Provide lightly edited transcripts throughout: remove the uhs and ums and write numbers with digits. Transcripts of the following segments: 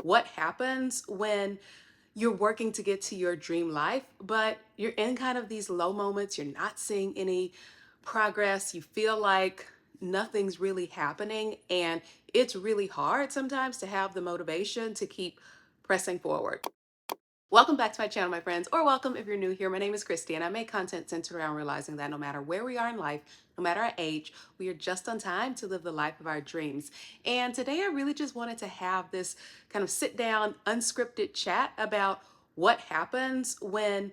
What happens when you're working to get to your dream life, but you're in kind of these low moments, you're not seeing any progress, you feel like nothing's really happening, and it's really hard sometimes to have the motivation to keep pressing forward. Welcome back to my channel, my friends, or welcome if you're new here. My name is Christy, and I make content centered around realizing that no matter where we are in life, no matter our age, we are just on time to live the life of our dreams. And today I really just wanted to have this kind of sit down, unscripted chat about what happens when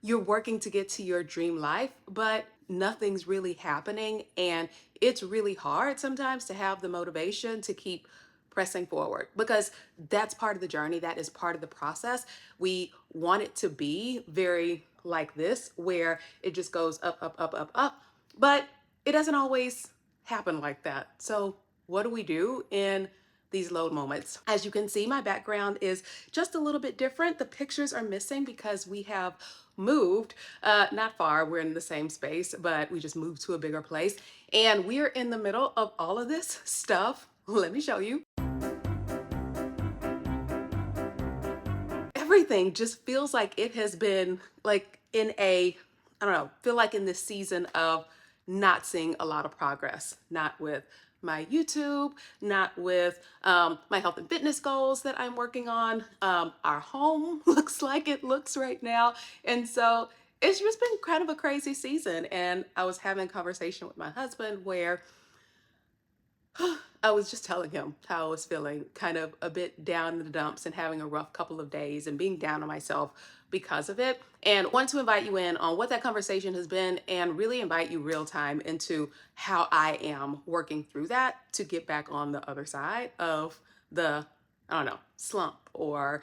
you're working to get to your dream life, but nothing's really happening. And it's really hard sometimes to have the motivation to keep pressing forward because that's part of the journey. That is part of the process. We want it to be very like this, where it just goes up, up, up, up, up, but it doesn't always happen like that. So, what do we do in these low moments? As you can see, my background is just a little bit different. The pictures are missing because we have moved not far. We're in the same space, but we just moved to a bigger place. And we're in the middle of all of this stuff. Let me show you. Everything just feels like it has been like in a, I don't know, feel like in this season of not seeing a lot of progress, not with my YouTube, not with my health and fitness goals that I'm working on. Our home looks like it looks right now. And so it's just been kind of a crazy season. And I was having a conversation with my husband where I was just telling him how I was feeling, kind of a bit down in the dumps and having a rough couple of days and being down on myself because of it. And want to invite you in on what that conversation has been and really invite you real time into how I am working through that to get back on the other side of the, I don't know, slump or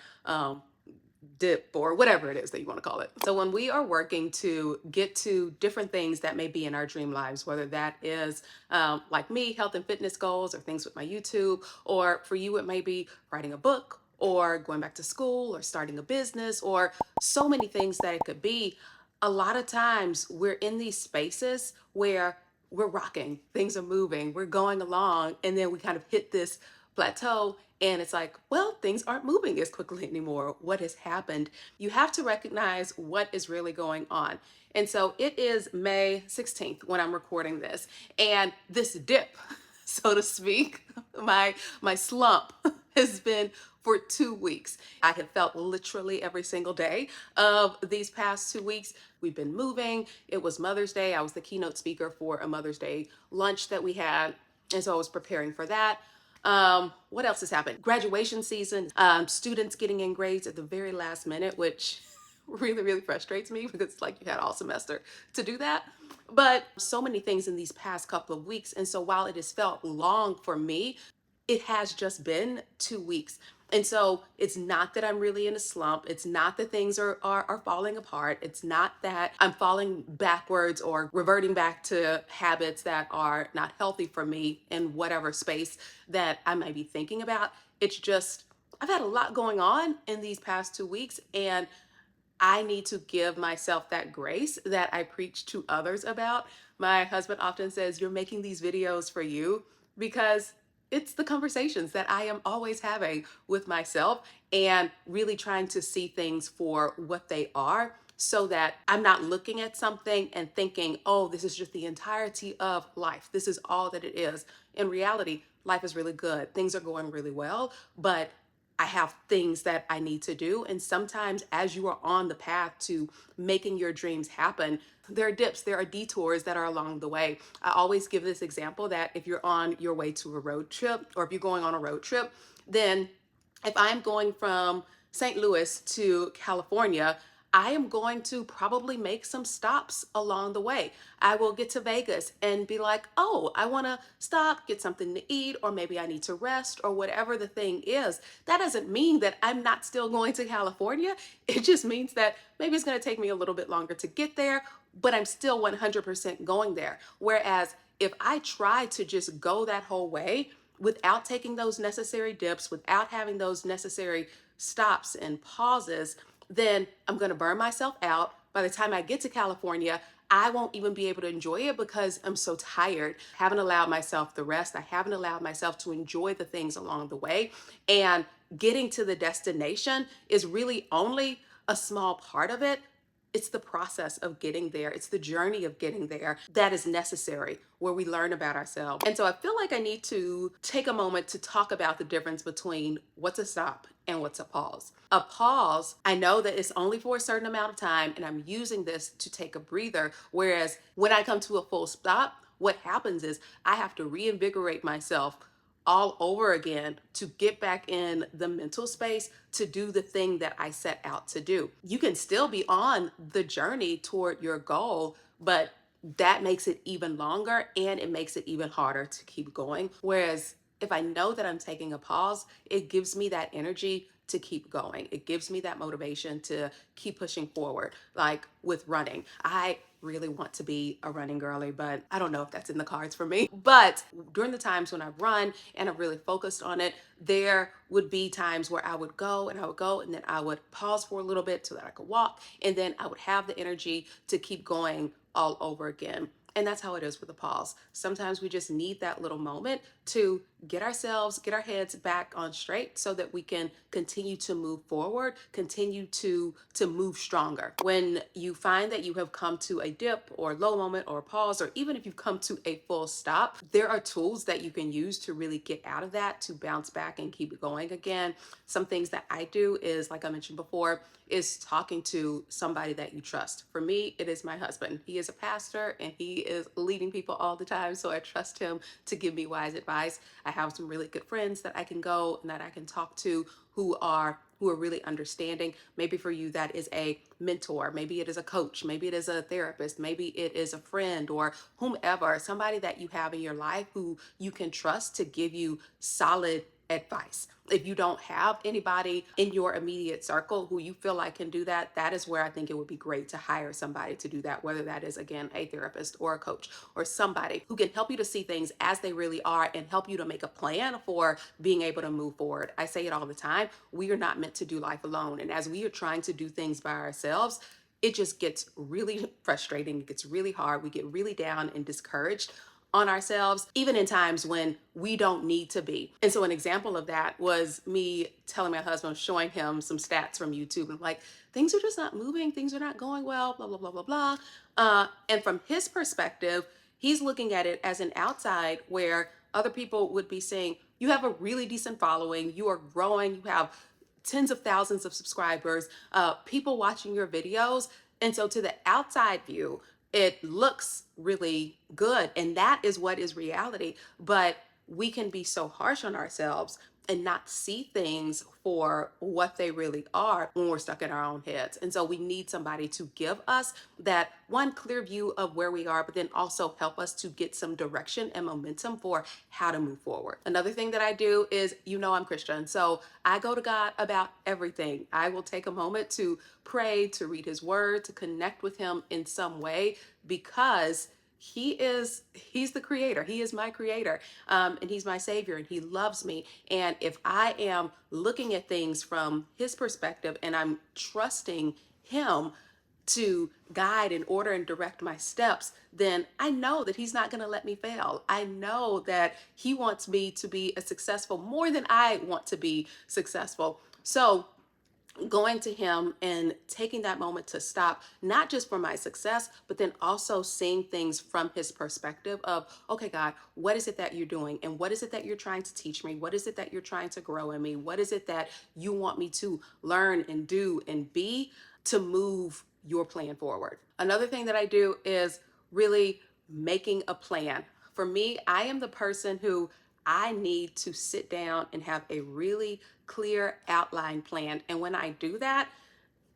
dip or whatever it is that you want to call it. So when we are working to get to different things that may be in our dream lives, whether that is like me, health and fitness goals or things with my YouTube, or for you, it may be writing a book or going back to school or starting a business or so many things that it could be. A lot of times we're in these spaces where we're rocking, things are moving, we're going along, and then we kind of hit this plateau and it's like, well, things aren't moving as quickly anymore. What has happened? You have to recognize what is really going on. And so it is May 16th when I'm recording this. And this dip, so to speak, my slump has been for 2 weeks. I have felt literally every single day of these past 2 weeks. We've been moving. It was Mother's Day. I was the keynote speaker for a Mother's Day lunch that we had. And so I was preparing for that. What else has happened? Graduation season, students getting in grades at the very last minute, which really, really frustrates me because it's like you had all semester to do that. But so many things in these past couple of weeks. And so while it has felt long for me, it has just been 2 weeks. And so it's not that I'm really in a slump. It's not that things are falling apart. It's not that I'm falling backwards or reverting back to habits that are not healthy for me in whatever space that I might be thinking about. It's just, I've had a lot going on in these past 2 weeks, and I need to give myself that grace that I preach to others about. My husband often says, "You're making these videos for you," because it's the conversations that I am always having with myself and really trying to see things for what they are so that I'm not looking at something and thinking, oh, this is just the entirety of life. This is all that it is. In reality, life is really good. Things are going really well, but I have things that I need to do. And sometimes as you are on the path to making your dreams happen, there are dips, there are detours that are along the way. I always give this example that if you're on your way to a road trip, or if you're going on a road trip, then if I'm going from St. Louis to California, I am going to probably make some stops along the way. I will get to Vegas and be like, oh, I want to stop, get something to eat, or maybe I need to rest, or whatever the thing is. That doesn't mean that I'm not still going to California. It just means that maybe it's going to take me a little bit longer to get there, but I'm still 100% going there. Whereas if I try to just go that whole way without taking those necessary dips, without having those necessary stops and pauses, then I'm going to burn myself out. By the time I get to California, I won't even be able to enjoy it because I'm so tired. I haven't allowed myself the rest. I haven't allowed myself to enjoy the things along the way. And getting to the destination is really only a small part of it. It's the process of getting there. It's the journey of getting there that is necessary, where we learn about ourselves. And so I feel like I need to take a moment to talk about the difference between what's a stop and what's a pause. A pause, I know that it's only for a certain amount of time, and I'm using this to take a breather. Whereas when I come to a full stop, what happens is I have to reinvigorate myself all over again to get back in the mental space to do the thing that I set out to do. You can still be on the journey toward your goal, but that makes it even longer and it makes it even harder to keep going. Whereas if I know that I'm taking a pause, it gives me that energy to keep going. It gives me that motivation to keep pushing forward. Like with running, I really want to be a running girly, but I don't know if that's in the cards for me. But during the times when I run and I'm really focused on it, there would be times where I would go and I would go and then I would pause for a little bit so that I could walk, and then I would have the energy to keep going all over again. And that's how it is with a pause. Sometimes we just need that little moment to get our heads back on straight so that we can continue to move forward, continue to move stronger. When you find that you have come to a dip or low moment or pause, or even if you've come to a full stop, there are tools that you can use to really get out of that, to bounce back and keep going again. Some things that I do is, like I mentioned before, is talking to somebody that you trust. For me, it is my husband. He is a pastor and he is leading people all the time, so I trust him to give me wise advice. I have some really good friends that I can go and that I can talk to who are really understanding. Maybe for you that is a mentor, maybe it is a coach, maybe it is a therapist, maybe it is a friend or whomever, somebody that you have in your life who you can trust to give you solid advice. If you don't have anybody in your immediate circle who you feel like can do that, that is where I think it would be great to hire somebody to do that, whether that is, again, a therapist or a coach or somebody who can help you to see things as they really are and help you to make a plan for being able to move forward. I say it all the time. We are not meant to do life alone. And as we are trying to do things by ourselves, it just gets really frustrating. It gets really hard. We get really down and discouraged on ourselves, even in times when we don't need to be. And so an example of that was me telling my husband, showing him some stats from YouTube, and like, things are just not moving, things are not going well, blah, blah, blah, blah, blah. And from his perspective, he's looking at it as an outside where other people would be saying, you have a really decent following, you are growing, you have tens of thousands of subscribers, people watching your videos. And so to the outside view, it looks really good. And that is what is reality. But we can be so harsh on ourselves and not see things for what they really are when we're stuck in our own heads. And so we need somebody to give us that one clear view of where we are, but then also help us to get some direction and momentum for how to move forward. Another thing that I do is, I'm Christian, so I go to God about everything. I will take a moment to pray, to read his word, to connect with him in some way, because he's the creator. He is my creator, and he's my savior, and he loves me. And if I am looking at things from his perspective and I'm trusting him to guide and order and direct my steps, then I know that he's not going to let me fail. I know that he wants me to be a successful more than I want to be successful. So going to him and taking that moment to stop, not just for my success, but then also seeing things from his perspective of, okay, God, what is it that you're doing? And what is it that you're trying to teach me? What is it that you're trying to grow in me? What is it that you want me to learn and do and be to move your plan forward? Another thing that I do is really making a plan. For me, I am the person who I need to sit down and have a really clear outline plan. And when I do that,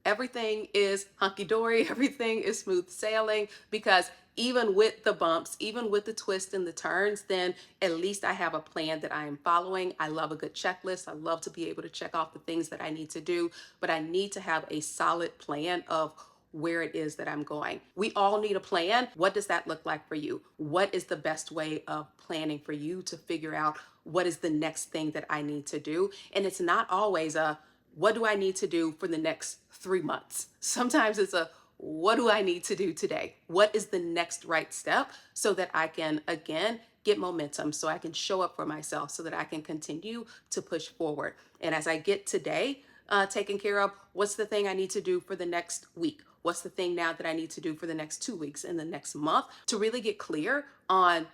everything is hunky-dory, everything is smooth sailing, because even with the bumps, even with the twists and the turns, then at least I have a plan that I am following. I love a good checklist. I love to be able to check off the things that I need to do, but I need to have a solid plan of where it is that I'm going. We all need a plan. What does that look like for you? What is the best way of planning for you to figure out what is the next thing that I need to do? And it's not always a, what do I need to do for the next 3 months? Sometimes it's a, what do I need to do today? What is the next right step so that I can, again, get momentum, so I can show up for myself, so that I can continue to push forward. And as I get today taken care of, what's the thing I need to do for the next week? What's the thing now that I need to do for the next 2 weeks and the next month, to really get clear on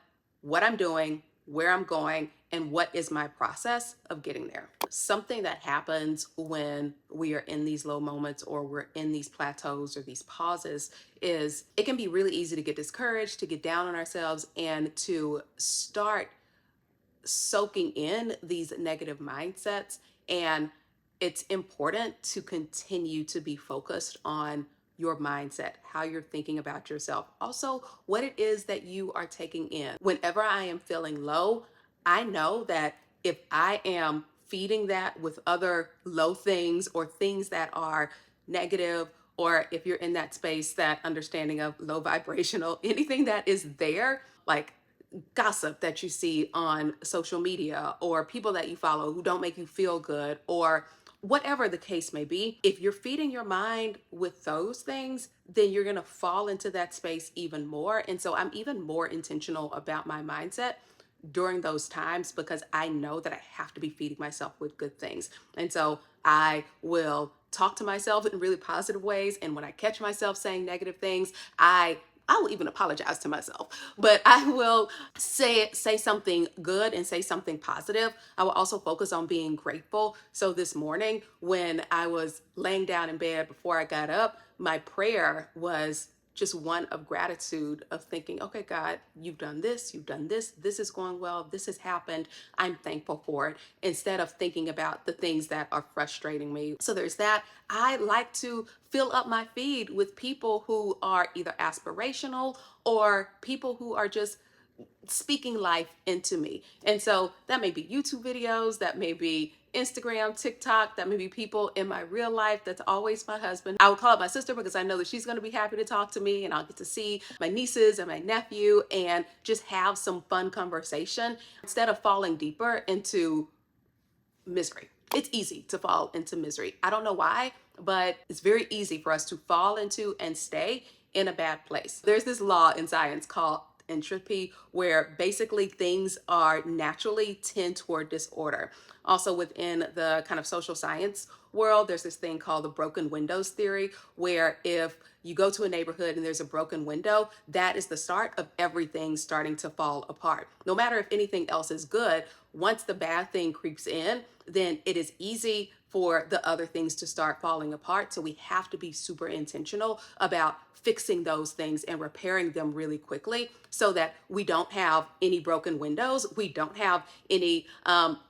what I'm doing, where I'm going, and what is my process of getting there. Something that happens when we are in these low moments, or we're in these plateaus or these pauses, is it can be really easy to get discouraged, to get down on ourselves, and to start soaking in these negative mindsets. And it's important to continue to be focused on your mindset, how you're thinking about yourself, also what it is that you are taking in. Whenever I am feeling low, I know that if I am feeding that with other low things, or things that are negative, or if you're in that space, that understanding of low vibrational, anything that is there, like gossip that you see on social media, or people that you follow who don't make you feel good, or whatever the case may be, if you're feeding your mind with those things, then you're going to fall into that space even more. And so I'm even more intentional about my mindset during those times, because I know that I have to be feeding myself with good things. And so I will talk to myself in really positive ways. And when I catch myself saying negative things, I will even apologize to myself, but I will say something good and say something positive. I will also focus on being grateful. So this morning, when I was laying down in bed before I got up, my prayer was just one of gratitude, of thinking, okay, God, you've done this, this is going well, this has happened, I'm thankful for it, instead of thinking about the things that are frustrating me. So there's that. I like to fill up my feed with people who are either aspirational, or people who are just speaking life into me. And so that may be YouTube videos, that may be Instagram, TikTok, that may be people in my real life. That's always my husband. I would call up my sister, because I know that she's going to be happy to talk to me, and I'll get to see my nieces and my nephew and just have some fun conversation, instead of falling deeper into misery. It's easy to fall into misery. I don't know why, but it's very easy for us to fall into and stay in a bad place. There's this law in science called entropy, where basically things are naturally tend toward disorder. Also, within the kind of social science world, there's this thing called the broken windows theory, where if you go to a neighborhood and there's a broken window, that is the start of everything starting to fall apart. No matter if anything else is good, once the bad thing creeps in, then it is easy for the other things to start falling apart. So we have to be super intentional about fixing those things and repairing them really quickly, so that we don't have any broken windows. We don't have any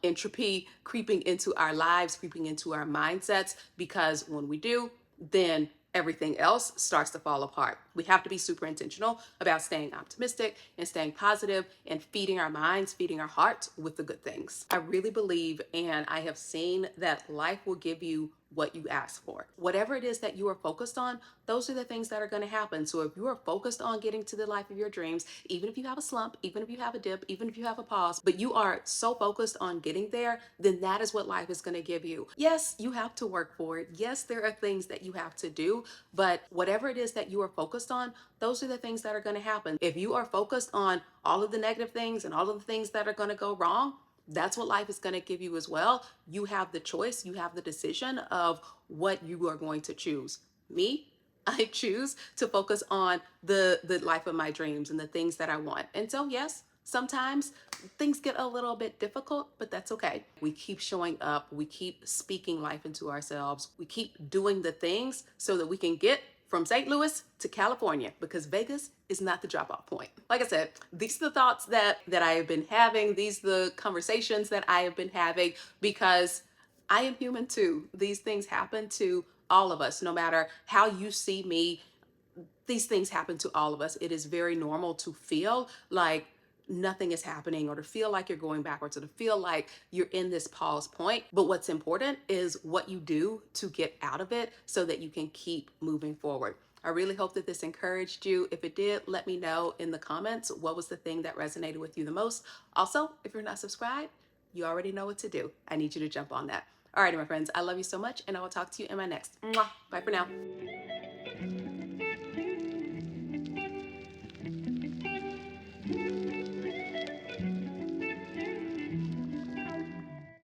entropy creeping into our lives, creeping into our mindsets, because when we do, then everything else starts to fall apart. We have to be super intentional about staying optimistic and staying positive, and feeding our minds, feeding our hearts with the good things. I really believe, and I have seen, that life will give you what you ask for. Whatever it is that you are focused on, those are the things that are going to happen. So if you are focused on getting to the life of your dreams, even if you have a slump, even if you have a dip, even if you have a pause, but you are so focused on getting there, then that is what life is going to give you. Yes, you have to work for it. Yes, there are things that you have to do, but whatever it is that you are focused on, those are the things that are going to happen. If you are focused on all of the negative things and all of the things that are going to go wrong, that's what life is going to give you as well. You have the choice, you have the decision of what you are going to choose. Me, I choose to focus on the life of my dreams and the things that I want. And so, yes, sometimes things get a little bit difficult, but that's okay. We keep showing up, we keep speaking life into ourselves, we keep doing the things so that we can get from St. Louis to California, because Vegas is not the drop off point. Like I said, these are the thoughts that I have been having. These are the conversations that I have been having, because I am human too. These things happen to all of us. No matter how you see me, these things happen to all of us. It is very normal to feel like nothing is happening, or to feel like you're going backwards, or to feel like you're in this pause point. But what's important is what you do to get out of it, so that you can keep moving forward. I really hope that this encouraged you. If it did, let me know in the comments what was the thing that resonated with you the most. Also, if you're not subscribed, you already know what to do. I need you to jump on that. All right, my friends, I love you so much, and I will talk to you in my next. Mwah. Bye for now.